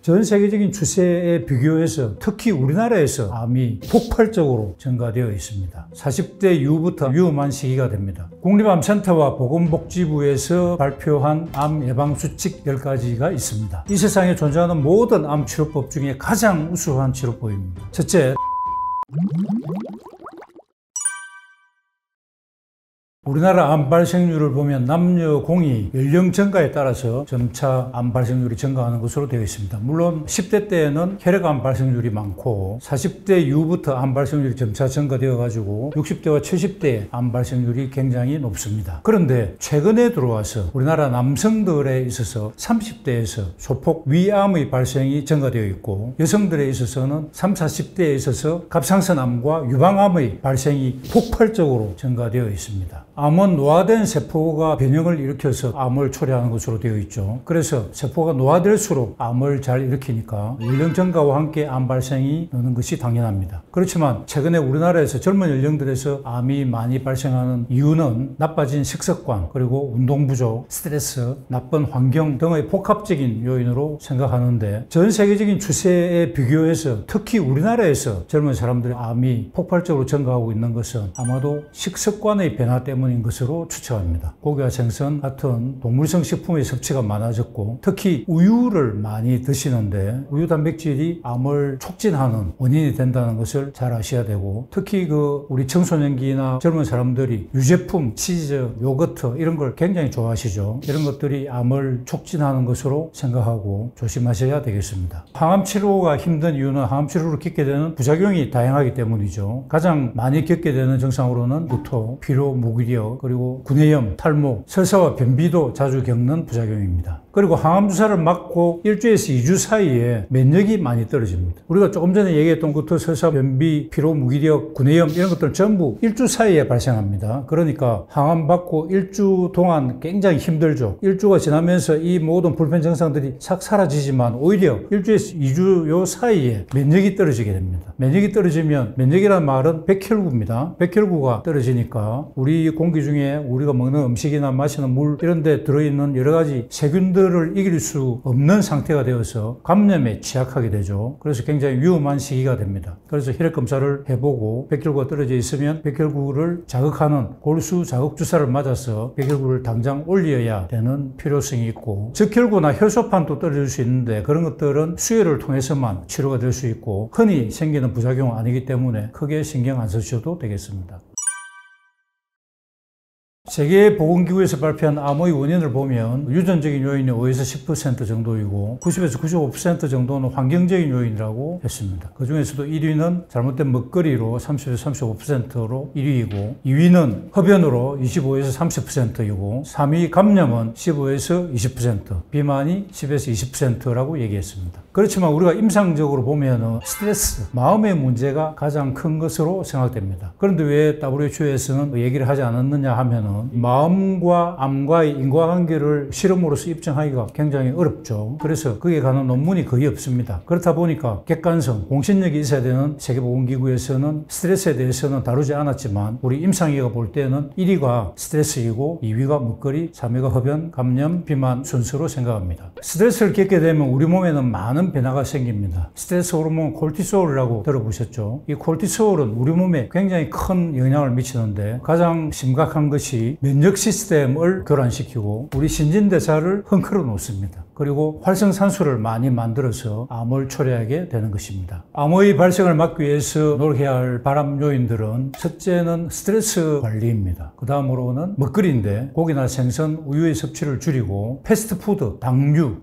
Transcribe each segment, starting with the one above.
전 세계적인 추세에 비교해서 특히 우리나라에서 암이 폭발적으로 증가되어 있습니다. 40대 이후부터 위험한 시기가 됩니다. 국립암센터와 보건복지부에서 발표한 암 예방 수칙 10가지가 있습니다. 이 세상에 존재하는 모든 암 치료법 중에 가장 우수한 치료법입니다. 첫째, 우리나라 암 발생률을 보면 남녀 공이 연령 증가에 따라서 점차 암 발생률이 증가하는 것으로 되어 있습니다. 물론 10대 때에는 혈액암 발생률이 많고 40대 이후부터 암 발생률이 점차 증가되어 가지고 60대와 70대의 암 발생률이 굉장히 높습니다. 그런데 최근에 들어와서 우리나라 남성들에 있어서 30대에서 소폭 위암의 발생이 증가되어 있고 여성들에 있어서는 30, 40대에 있어서 갑상선암과 유방암의 발생이 폭발적으로 증가되어 있습니다. 암은 노화된 세포가 변형을 일으켜서 암을 초래하는 것으로 되어 있죠. 그래서 세포가 노화될수록 암을 잘 일으키니까 연령 증가와 함께 암 발생이 느는 것이 당연합니다. 그렇지만 최근에 우리나라에서 젊은 연령들에서 암이 많이 발생하는 이유는 나빠진 식습관, 그리고 운동 부족, 스트레스, 나쁜 환경 등의 복합적인 요인으로 생각하는데 전 세계적인 추세에 비교해서 특히 우리나라에서 젊은 사람들의 암이 폭발적으로 증가하고 있는 것은 아마도 식습관의 변화 때문인 것으로 추측합니다. 고기와 생선 같은 동물성 식품의 섭취가 많아졌고 특히 우유를 많이 드시는데 우유 단백질이 암을 촉진하는 원인이 된다는 것을 잘 아셔야 되고 특히 우리 청소년기나 젊은 사람들이 유제품, 치즈, 요거트 이런 걸 굉장히 좋아하시죠. 이런 것들이 암을 촉진하는 것으로 생각하고 조심하셔야 되겠습니다. 항암 치료가 힘든 이유는 항암 치료를 겪게 되는 부작용이 다양하기 때문이죠. 가장 많이 겪게 되는 증상으로는 구토, 피로, 무기력, 그리고 구내염, 탈모, 설사와 변비도 자주 겪는 부작용입니다. 그리고 항암 주사를 맞고 일주에서 2주 사이에 면역이 많이 떨어집니다. 우리가 조금 전에 얘기했던 구토, 설사, 변비, 피로, 무기력, 구내염 이런 것들 전부 일주 사이에 발생합니다. 그러니까 항암 받고 일주 동안 굉장히 힘들죠. 일주가 지나면서 이 모든 불편 증상들이 싹 사라지지만 오히려 일주에서 2주 요 사이에 면역이 떨어지게 됩니다. 면역이 떨어지면 면역이라는 말은 백혈구입니다. 백혈구가 떨어지니까 우리 공기 중에 우리가 먹는 음식이나 마시는 물 이런 데 들어있는 여러 가지 세균들을 이길 수 없는 상태가 되어서 감염에 취약하게 되죠. 그래서 굉장히 위험한 시기가 됩니다. 그래서 혈액 검사를 해보고 백혈구가 떨어져 있으면 백혈구를 자극하는 골수 자극 주사를 맞아서 백혈구를 당장 올려야 되는 필요성이 있고 적혈구나 혈소판도 떨어질 수 있는데 그런 것들은 수혈을 통해서만 치료가 될 수 있고 흔히 생기는 부작용은 아니기 때문에 크게 신경 안 쓰셔도 되겠습니다. 세계보건기구에서 발표한 암의 원인을 보면 유전적인 요인이 5에서 10% 정도이고 90에서 95% 정도는 환경적인 요인이라고 했습니다. 그 중에서도 1위는 잘못된 먹거리로 30에서 35%로 1위이고 2위는 흡연으로 25에서 30%이고 3위 감염은 15에서 20%, 비만이 10에서 20%라고 얘기했습니다. 그렇지만 우리가 임상적으로 보면 스트레스, 마음의 문제가 가장 큰 것으로 생각됩니다. 그런데 왜 WHO에서는 얘기를 하지 않았느냐 하면은 마음과 암과의 인과관계를 실험으로서 입증하기가 굉장히 어렵죠. 그래서 거기에 관한 논문이 거의 없습니다. 그렇다 보니까 객관성, 공신력이 있어야 되는 세계보건기구에서는 스트레스에 대해서는 다루지 않았지만 우리 임상의가 볼 때는 1위가 스트레스이고 2위가 먹거리, 3위가 흡연, 감염, 비만 순서로 생각합니다. 스트레스를 겪게 되면 우리 몸에는 많은 변화가 생깁니다. 스트레스 호르몬 콜티솔이라고 들어보셨죠? 이 콜티솔은 우리 몸에 굉장히 큰 영향을 미치는데 가장 심각한 것이 면역 시스템을 교란시키고 우리 신진대사를 흔들어 놓습니다. 그리고 활성산소를 많이 만들어서 암을 초래하게 되는 것입니다. 암의 발생을 막기 위해서 노력해야 할 발암 요인들은 첫째는 스트레스 관리입니다. 그 다음으로는 먹거리인데 고기나 생선, 우유의 섭취를 줄이고 패스트푸드,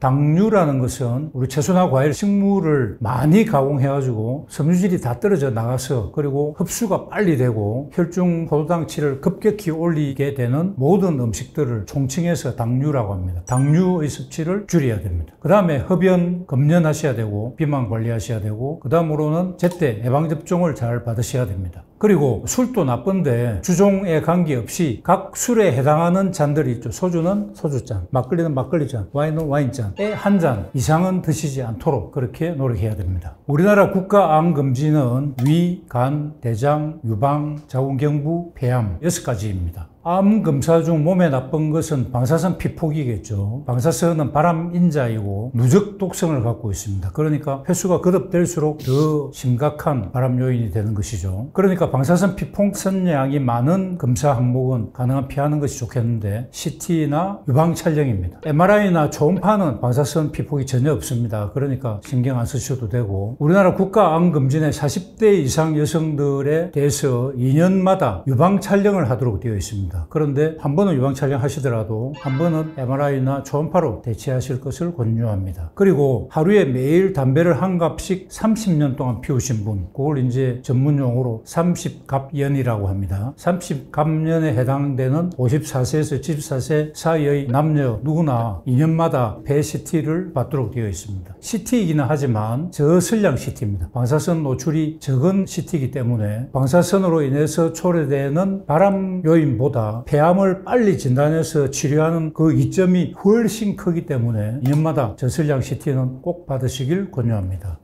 당류라는 것은 우리 채소나 과일, 식물을 많이 가공해가지고 섬유질이 다 떨어져 나가서 그리고 흡수가 빨리 되고 혈중 포도당치를 급격히 올리게 되는 모든 음식들을 총칭해서 당류라고 합니다. 당류의 섭취를 줄여야 됩니다. 그 다음에 흡연, 금연하셔야 되고 비만 관리하셔야 되고 그 다음으로는 제때 예방접종을 잘 받으셔야 됩니다. 그리고 술도 나쁜데 주종에 관계없이 각 술에 해당하는 잔들이 있죠. 소주는 소주잔, 막걸리는 막걸리잔, 와인은 와인잔에 한 잔 이상은 드시지 않도록 그렇게 노력해야 됩니다. 우리나라 국가암 금지는 위, 간, 대장, 유방, 자궁경부, 폐암 6가지입니다. 암 검사 중 몸에 나쁜 것은 방사선 피폭이겠죠. 방사선은 발암인자이고 누적 독성을 갖고 있습니다. 그러니까 횟수가 거듭될수록 더 심각한 발암 요인이 되는 것이죠. 그러니까 방사선 피폭선량이 많은 검사 항목은 가능한 피하는 것이 좋겠는데 CT나 유방 촬영입니다. MRI나 초음파는 방사선 피폭이 전혀 없습니다. 그러니까 신경 안 쓰셔도 되고, 우리나라 국가암 검진에 40대 이상 여성들에 대해서 2년마다 유방 촬영을 하도록 되어 있습니다. 그런데 한 번은 유방 촬영하시더라도 한 번은 MRI나 초음파로 대체하실 것을 권유합니다. 그리고 하루에 매일 담배를 한 갑씩 30년 동안 피우신 분, 그걸 이제 전문용어로 30갑년이라고 합니다. 30갑년에 해당되는 54세에서 74세 사이의 남녀 누구나 2년마다 폐 CT를 받도록 되어 있습니다. CT이기는 하지만 저선량 CT입니다. 방사선 노출이 적은 CT이기 때문에 방사선으로 인해서 초래되는 발암 요인보다 폐암을 빨리 진단해서 치료하는 그 이점이 훨씬 크기 때문에 2년마다 저선량 CT는 꼭 받으시길 권유합니다.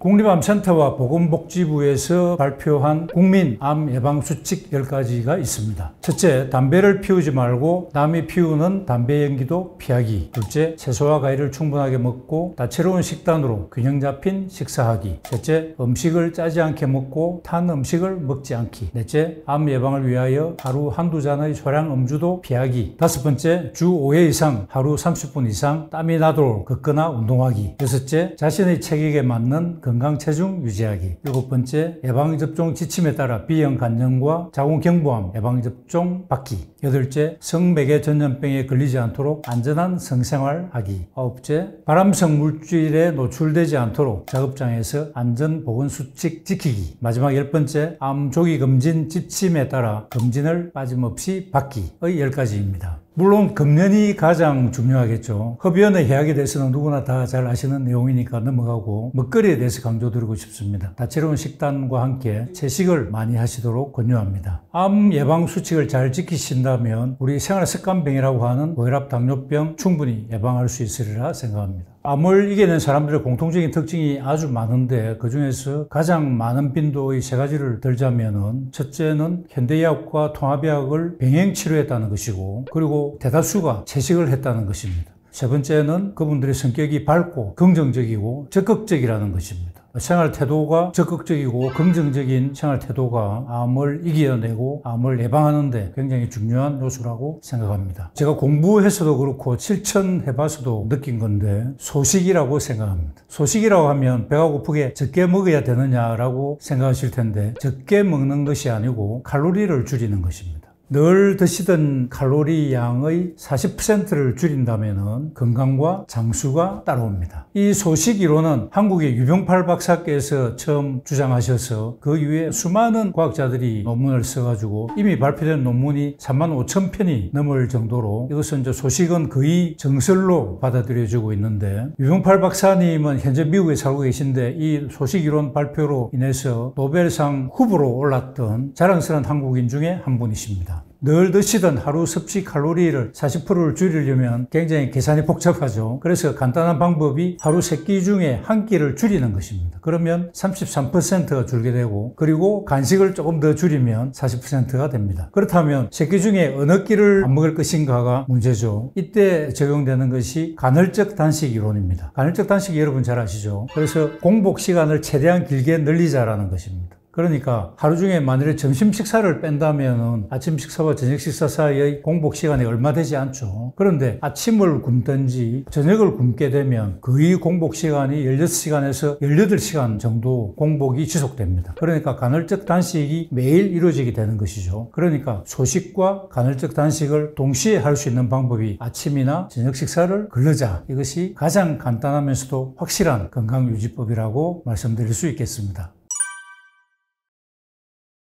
국립암센터와 보건복지부에서 발표한 국민암 예방수칙 10가지가 있습니다. 첫째, 담배를 피우지 말고 남이 피우는 담배 연기도 피하기. 둘째, 채소와 과일을 충분하게 먹고 다채로운 식단으로 균형 잡힌 식사하기. 셋째, 음식을 짜지 않게 먹고 탄 음식을 먹지 않기. 넷째, 암 예방을 위하여 하루 한두 잔의 소량 음주도 피하기. 다섯 번째, 주 5회 이상 하루 30분 이상 땀이 나도록 걷거나 운동하기. 여섯째, 자신의 체격에 맞는 건강 체중 유지하기. 일곱 번째, 예방접종 지침에 따라 B형 간염과 자궁경부암 예방접종 받기. 여덟째, 성매개 전염병에 걸리지 않도록 안전한 성생활하기. 아홉째, 발암성 물질에 노출되지 않도록 작업장에서 안전보건수칙 지키기. 마지막 열 번째, 암 조기 검진 지침에 따라 검진을 빠짐없이 받기의 10가지입니다. 물론 금년이 가장 중요하겠죠. 흡연의 해악에 대해서는 누구나 다 잘 아시는 내용이니까 넘어가고, 먹거리에 대해서 강조드리고 싶습니다. 다채로운 식단과 함께 채식을 많이 하시도록 권유합니다. 암 예방 수칙을 잘 지키신다면 우리 생활습관병이라고 하는 고혈압, 당뇨병 충분히 예방할 수 있으리라 생각합니다. 암을 이겨낸 사람들의 공통적인 특징이 아주 많은데, 그 중에서 가장 많은 빈도의 3가지를 들자면은, 첫째는 현대의학과 통합의학을 병행 치료했다는 것이고, 그리고 대다수가 채식을 했다는 것입니다. 세 번째는 그분들의 성격이 밝고 긍정적이고 적극적이라는 것입니다. 생활 태도가 적극적이고 긍정적인 생활 태도가 암을 이겨내고 암을 예방하는 데 굉장히 중요한 요소라고 생각합니다. 제가 공부해서도 그렇고 실천해봐서도 느낀 건데, 소식이라고 생각합니다. 소식이라고 하면 배가 고프게 적게 먹어야 되느냐라고 생각하실 텐데, 적게 먹는 것이 아니고 칼로리를 줄이는 것입니다. 늘 드시던 칼로리 양의 40%를 줄인다면 건강과 장수가 따라옵니다. 이 소식 이론은 한국의 유병팔 박사께서 처음 주장하셔서 그 이후에 수많은 과학자들이 논문을 써가지고 이미 발표된 논문이 35,000편이 넘을 정도로, 이것은 이제 소식은 거의 정설로 받아들여지고 있는데, 유병팔 박사님은 현재 미국에 살고 계신데 이 소식 이론 발표로 인해서 노벨상 후보로 올랐던 자랑스러운 한국인 중에 한 분이십니다. 늘 드시던 하루 섭취 칼로리를 40%를 줄이려면 굉장히 계산이 복잡하죠. 그래서 간단한 방법이 하루 3끼 중에 1끼를 줄이는 것입니다. 그러면 33%가 줄게 되고, 그리고 간식을 조금 더 줄이면 40%가 됩니다. 그렇다면 3끼 중에 어느 끼를 안 먹을 것인가가 문제죠. 이때 적용되는 것이 간헐적 단식 이론입니다. 간헐적 단식 여러분 잘 아시죠? 그래서 공복 시간을 최대한 길게 늘리자라는 것입니다. 그러니까 하루 중에 만일에 점심 식사를 뺀다면 아침 식사와 저녁 식사 사이의 공복 시간이 얼마 되지 않죠. 그런데 아침을 굶든지 저녁을 굶게 되면 거의 공복 시간이 16시간에서 18시간 정도 공복이 지속됩니다. 그러니까 간헐적 단식이 매일 이루어지게 되는 것이죠. 그러니까 소식과 간헐적 단식을 동시에 할 수 있는 방법이 아침이나 저녁 식사를 거르자. 이것이 가장 간단하면서도 확실한 건강유지법이라고 말씀드릴 수 있겠습니다.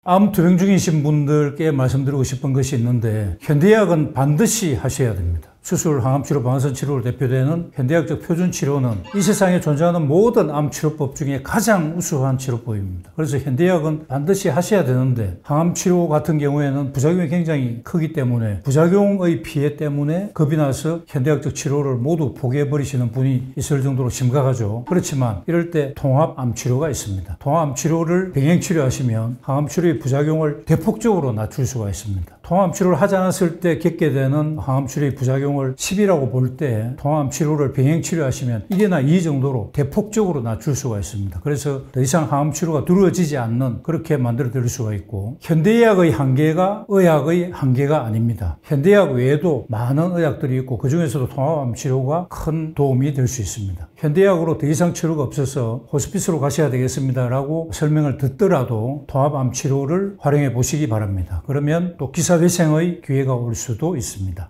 암 투병 중이신 분들께 말씀드리고 싶은 것이 있는데, 현대의학은 반드시 하셔야 됩니다. 수술, 항암치료, 방사선 치료로 대표되는 현대의학적 표준치료는 이 세상에 존재하는 모든 암치료법 중에 가장 우수한 치료법입니다. 그래서 현대의학은 반드시 하셔야 되는데 항암치료 같은 경우에는 부작용이 굉장히 크기 때문에 부작용의 피해 때문에 겁이 나서 현대의학적 치료를 모두 포기해버리시는 분이 있을 정도로 심각하죠. 그렇지만 이럴 때 통합암치료가 있습니다. 통합암치료를 병행치료하시면 항암치료의 부작용을 대폭적으로 낮출 수가 있습니다. 통합암치료를 하지 않았을 때 겪게 되는 항암치료의 부작용을 10이라고 볼 때 통합암치료를 병행치료하시면 1이나 2 정도로 대폭적으로 낮출 수가 있습니다. 그래서 더 이상 항암치료가 두려워지지 않는 그렇게 만들어 드릴 수가 있고, 현대의학의 한계가 의학의 한계가 아닙니다. 현대의학 외에도 많은 의학들이 있고 그 중에서도 통합암치료가 큰 도움이 될 수 있습니다. 현대의학으로 더 이상 치료가 없어서 호스피스로 가셔야 되겠습니다라고 설명을 듣더라도 통합암치료를 활용해 보시기 바랍니다. 그러면 또 기사회생의 기회가 올 수도 있습니다.